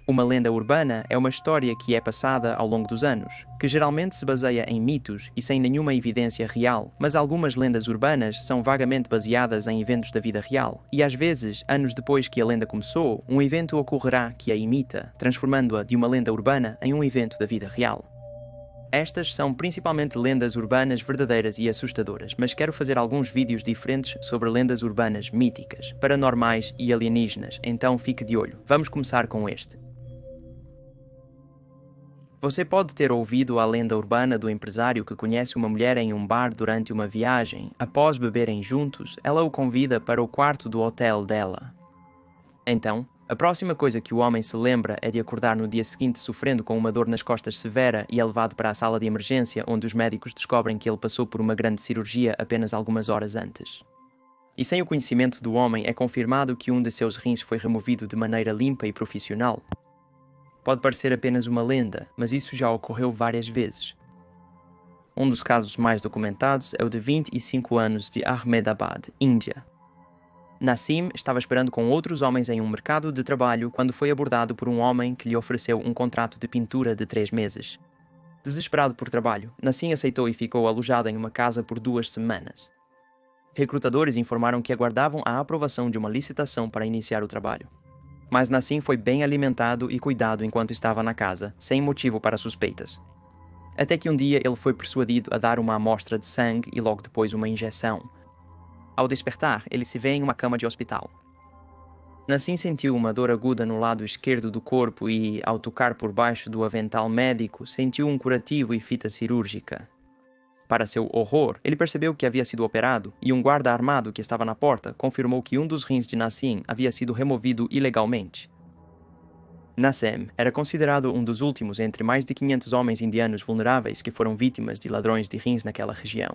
Uma lenda urbana é uma história que é passada ao longo dos anos, que geralmente se baseia em mitos e sem nenhuma evidência real, mas algumas lendas urbanas são vagamente baseadas em eventos da vida real, e às vezes, anos depois que a lenda começou, um evento ocorrerá que a imita, transformando-a de uma lenda urbana em um evento da vida real. Estas são principalmente lendas urbanas verdadeiras e assustadoras, mas quero fazer alguns vídeos diferentes sobre lendas urbanas míticas, paranormais e alienígenas, então fique de olho. Vamos começar com este. Você pode ter ouvido a lenda urbana do empresário que conhece uma mulher em um bar durante uma viagem. Após beberem juntos, ela o convida para o quarto do hotel dela. Então, a próxima coisa que o homem se lembra é de acordar no dia seguinte sofrendo com uma dor nas costas severa e é levado para a sala de emergência, onde os médicos descobrem que ele passou por uma grande cirurgia apenas algumas horas antes. E sem o conhecimento do homem é confirmado que um de seus rins foi removido de maneira limpa e profissional. Pode parecer apenas uma lenda, mas isso já ocorreu várias vezes. Um dos casos mais documentados é o de 25 anos de Ahmedabad, Índia. Nassim estava esperando com outros homens em um mercado de trabalho quando foi abordado por um homem que lhe ofereceu um contrato de pintura de 3 meses. Desesperado por trabalho, Nassim aceitou e ficou alojado em uma casa por 2 semanas. Recrutadores informaram que aguardavam a aprovação de uma licitação para iniciar o trabalho. Mas Nassim foi bem alimentado e cuidado enquanto estava na casa, sem motivo para suspeitas. Até que um dia ele foi persuadido a dar uma amostra de sangue e logo depois uma injeção. Ao despertar, ele se vê em uma cama de hospital. Nassim sentiu uma dor aguda no lado esquerdo do corpo e, ao tocar por baixo do avental médico, sentiu um curativo e fita cirúrgica. Para seu horror, ele percebeu que havia sido operado e um guarda armado que estava na porta confirmou que um dos rins de Nassim havia sido removido ilegalmente. Nassim era considerado um dos últimos entre mais de 500 homens indianos vulneráveis que foram vítimas de ladrões de rins naquela região.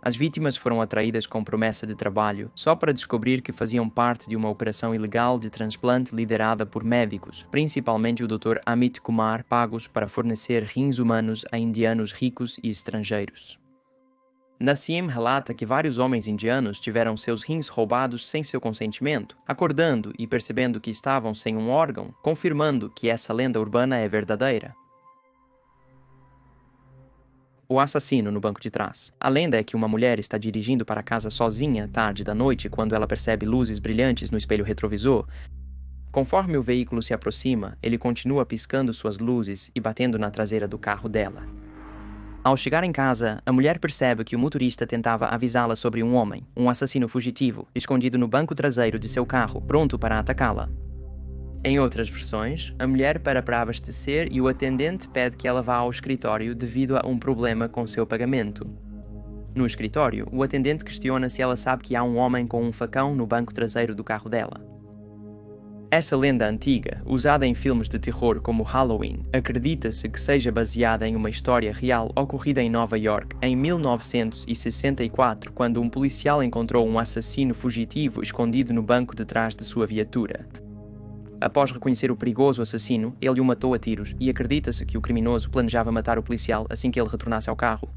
As vítimas foram atraídas com promessa de trabalho, só para descobrir que faziam parte de uma operação ilegal de transplante liderada por médicos, principalmente o Dr. Amit Kumar, pagos para fornecer rins humanos a indianos ricos e estrangeiros. Nassim relata que vários homens indianos tiveram seus rins roubados sem seu consentimento, acordando e percebendo que estavam sem um órgão, confirmando que essa lenda urbana é verdadeira. O assassino no banco de trás. A lenda é que uma mulher está dirigindo para casa sozinha tarde da noite quando ela percebe luzes brilhantes no espelho retrovisor. Conforme o veículo se aproxima, ele continua piscando suas luzes e batendo na traseira do carro dela. Ao chegar em casa, a mulher percebe que o motorista tentava avisá-la sobre um homem, um assassino fugitivo, escondido no banco traseiro de seu carro, pronto para atacá-la. Em outras versões, a mulher para abastecer e o atendente pede que ela vá ao escritório devido a um problema com seu pagamento. No escritório, o atendente questiona se ela sabe que há um homem com um facão no banco traseiro do carro dela. Essa lenda antiga, usada em filmes de terror como Halloween, acredita-se que seja baseada em uma história real ocorrida em Nova York em 1964, quando um policial encontrou um assassino fugitivo escondido no banco de trás de sua viatura. Após reconhecer o perigoso assassino, ele o matou a tiros e acredita-se que o criminoso planejava matar o policial assim que ele retornasse ao carro.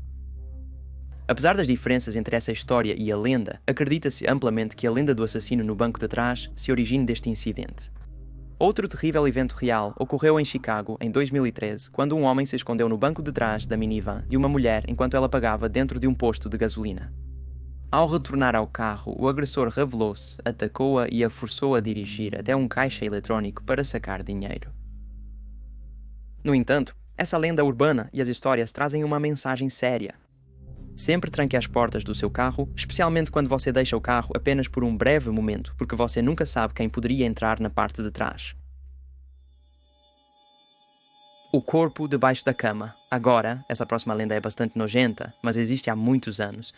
Apesar das diferenças entre essa história e a lenda, acredita-se amplamente que a lenda do assassino no banco de trás se origine deste incidente. Outro terrível evento real ocorreu em Chicago em 2013, quando um homem se escondeu no banco de trás da minivan de uma mulher enquanto ela pagava dentro de um posto de gasolina. Ao retornar ao carro, o agressor revelou-se, atacou-a e a forçou a dirigir até um caixa eletrónico para sacar dinheiro. No entanto, essa lenda urbana e as histórias trazem uma mensagem séria. Sempre tranque as portas do seu carro, especialmente quando você deixa o carro apenas por um breve momento, porque você nunca sabe quem poderia entrar na parte de trás. O corpo debaixo da cama. Agora, essa próxima lenda é bastante nojenta, mas existe há muitos anos.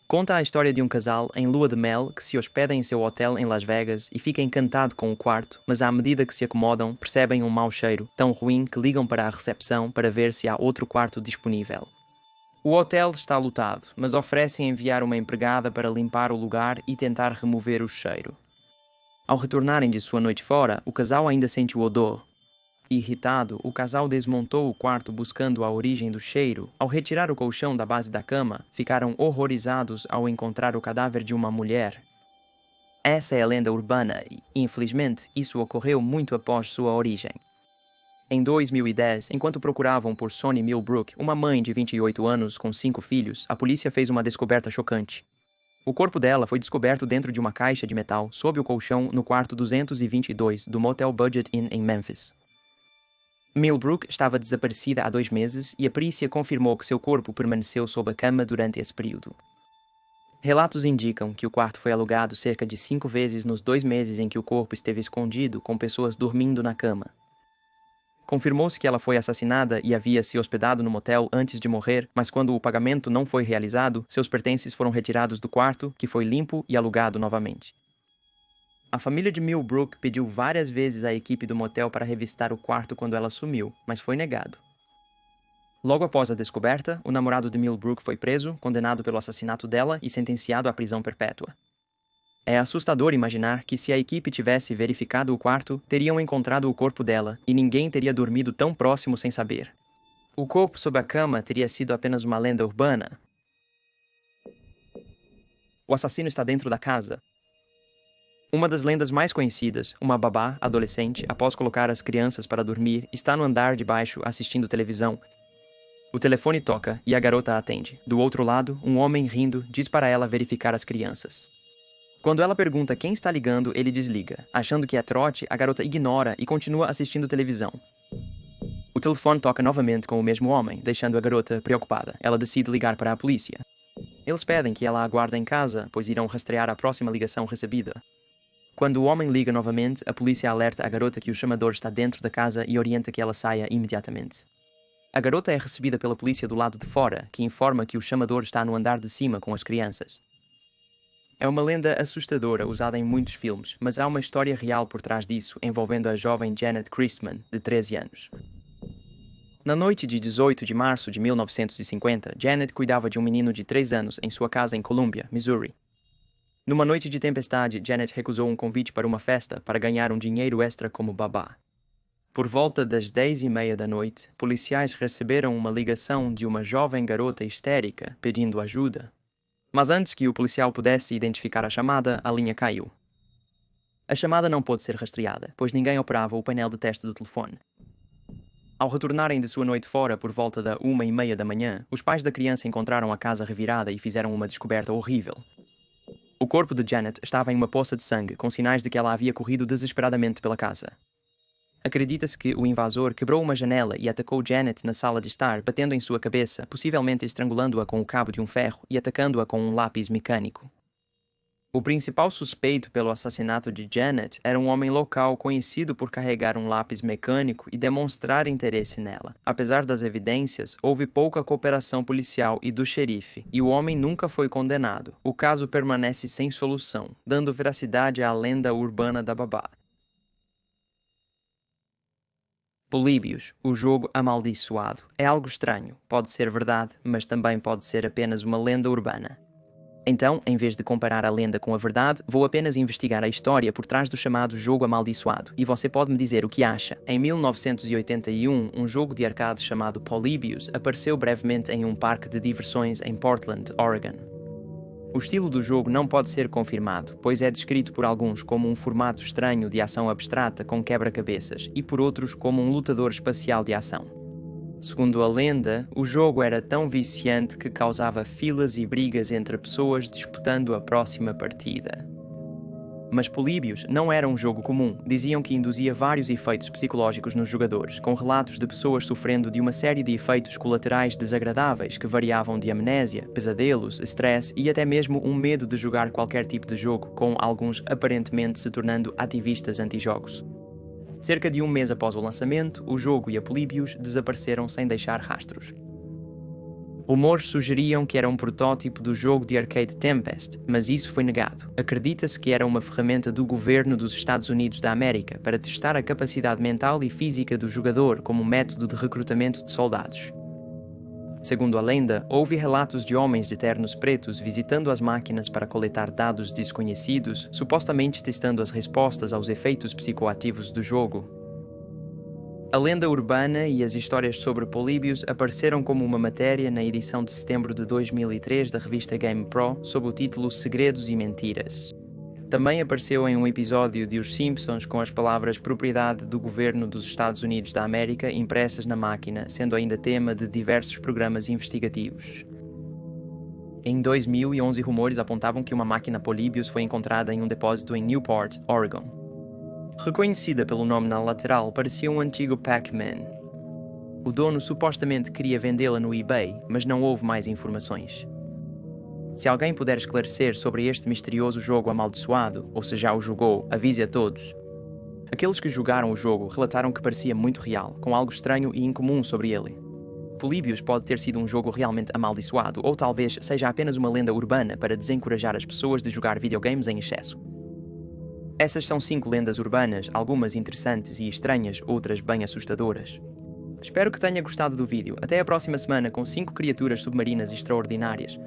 Conta a história de um casal em lua de mel que se hospeda em seu hotel em Las Vegas e fica encantado com o quarto, mas à medida que se acomodam, percebem um mau cheiro tão ruim que ligam para a recepção para ver se há outro quarto disponível. O hotel está lotado, mas oferecem enviar uma empregada para limpar o lugar e tentar remover o cheiro. Ao retornarem de sua noite fora, o casal ainda sente o odor. Irritado, o casal desmontou o quarto buscando a origem do cheiro. Ao retirar o colchão da base da cama, ficaram horrorizados ao encontrar o cadáver de uma mulher. Essa é a lenda urbana e, infelizmente, isso ocorreu muito após sua origem. Em 2010, enquanto procuravam por Sonny Millbrook, uma mãe de 28 anos com 5 filhos, a polícia fez uma descoberta chocante. O corpo dela foi descoberto dentro de uma caixa de metal sob o colchão no quarto 222 do Motel Budget Inn em Memphis. Millbrook estava desaparecida há 2 meses e a perícia confirmou que seu corpo permaneceu sob a cama durante esse período. Relatos indicam que o quarto foi alugado cerca de 5 vezes nos 2 meses em que o corpo esteve escondido com pessoas dormindo na cama. Confirmou-se que ela foi assassinada e havia se hospedado no motel antes de morrer, mas quando o pagamento não foi realizado, seus pertences foram retirados do quarto, que foi limpo e alugado novamente. A família de Millbrook pediu várias vezes à equipe do motel para revistar o quarto quando ela sumiu, mas foi negado. Logo após a descoberta, o namorado de Millbrook foi preso, condenado pelo assassinato dela e sentenciado à prisão perpétua. É assustador imaginar que se a equipe tivesse verificado o quarto, teriam encontrado o corpo dela e ninguém teria dormido tão próximo sem saber. O corpo sob a cama teria sido apenas uma lenda urbana. O assassino está dentro da casa. Uma das lendas mais conhecidas, uma babá, adolescente, após colocar as crianças para dormir, está no andar de baixo assistindo televisão. O telefone toca e a garota atende. Do outro lado, um homem rindo diz para ela verificar as crianças. Quando ela pergunta quem está ligando, ele desliga. Achando que é trote, a garota ignora e continua assistindo televisão. O telefone toca novamente com o mesmo homem, deixando a garota preocupada. Ela decide ligar para a polícia. Eles pedem que ela aguarde em casa, pois irão rastrear a próxima ligação recebida. Quando o homem liga novamente, a polícia alerta a garota que o chamador está dentro da casa e orienta que ela saia imediatamente. A garota é recebida pela polícia do lado de fora, que informa que o chamador está no andar de cima com as crianças. É uma lenda assustadora usada em muitos filmes, mas há uma história real por trás disso, envolvendo a jovem Janet Christman, de 13 anos. Na noite de 18 de março de 1950, Janet cuidava de um menino de 3 anos em sua casa em Columbia, Missouri. Numa noite de tempestade, Janet recusou um convite para uma festa para ganhar um dinheiro extra como babá. Por volta das 10h30 da noite, policiais receberam uma ligação de uma jovem garota histérica pedindo ajuda. Mas antes que o policial pudesse identificar a chamada, a linha caiu. A chamada não pôde ser rastreada, pois ninguém operava o painel de teste do telefone. Ao retornarem de sua noite fora por volta da 1h30 da manhã, os pais da criança encontraram a casa revirada e fizeram uma descoberta horrível. O corpo de Janet estava em uma poça de sangue, com sinais de que ela havia corrido desesperadamente pela casa. Acredita-se que o invasor quebrou uma janela e atacou Janet na sala de estar, batendo em sua cabeça, possivelmente estrangulando-a com o cabo de um ferro e atacando-a com um lápis mecânico. O principal suspeito pelo assassinato de Janet era um homem local conhecido por carregar um lápis mecânico e demonstrar interesse nela. Apesar das evidências, houve pouca cooperação policial e do xerife, e o homem nunca foi condenado. O caso permanece sem solução, dando veracidade à lenda urbana da babá. Políbios, o jogo amaldiçoado. É algo estranho, pode ser verdade, mas também pode ser apenas uma lenda urbana. Então, em vez de comparar a lenda com a verdade, vou apenas investigar a história por trás do chamado jogo amaldiçoado, e você pode me dizer o que acha. Em 1981, um jogo de arcade chamado Polybius apareceu brevemente em um parque de diversões em Portland, Oregon. O estilo do jogo não pode ser confirmado, pois é descrito por alguns como um formato estranho de ação abstrata com quebra-cabeças e por outros como um lutador espacial de ação. Segundo a lenda, o jogo era tão viciante que causava filas e brigas entre pessoas disputando a próxima partida. Mas Polybius não era um jogo comum, diziam que induzia vários efeitos psicológicos nos jogadores, com relatos de pessoas sofrendo de uma série de efeitos colaterais desagradáveis que variavam de amnésia, pesadelos, estresse e até mesmo um medo de jogar qualquer tipo de jogo, com alguns aparentemente se tornando ativistas anti-jogos. Cerca de um mês após o lançamento, o jogo e a Polybius desapareceram sem deixar rastros. Rumores sugeriam que era um protótipo do jogo de arcade Tempest, mas isso foi negado. Acredita-se que era uma ferramenta do governo dos Estados Unidos da América para testar a capacidade mental e física do jogador como método de recrutamento de soldados. Segundo a lenda, houve relatos de homens de ternos pretos visitando as máquinas para coletar dados desconhecidos, supostamente testando as respostas aos efeitos psicoativos do jogo. A lenda urbana e as histórias sobre Polybius apareceram como uma matéria na edição de setembro de 2003 da revista Game Pro, sob o título Segredos e Mentiras. Também apareceu em um episódio de Os Simpsons com as palavras propriedade do governo dos Estados Unidos da América impressas na máquina, sendo ainda tema de diversos programas investigativos. Em 2011, rumores apontavam que uma máquina Polybius foi encontrada em um depósito em Newport, Oregon. Reconhecida pelo nome na lateral, parecia um antigo Pac-Man. O dono supostamente queria vendê-la no eBay, mas não houve mais informações. Se alguém puder esclarecer sobre este misterioso jogo amaldiçoado, ou se já o jogou, avise a todos. Aqueles que jogaram o jogo relataram que parecia muito real, com algo estranho e incomum sobre ele. Polybius pode ter sido um jogo realmente amaldiçoado, ou talvez seja apenas uma lenda urbana para desencorajar as pessoas de jogar videogames em excesso. Essas são 5 lendas urbanas, algumas interessantes e estranhas, outras bem assustadoras. Espero que tenha gostado do vídeo. Até a próxima semana com 5 criaturas submarinas extraordinárias.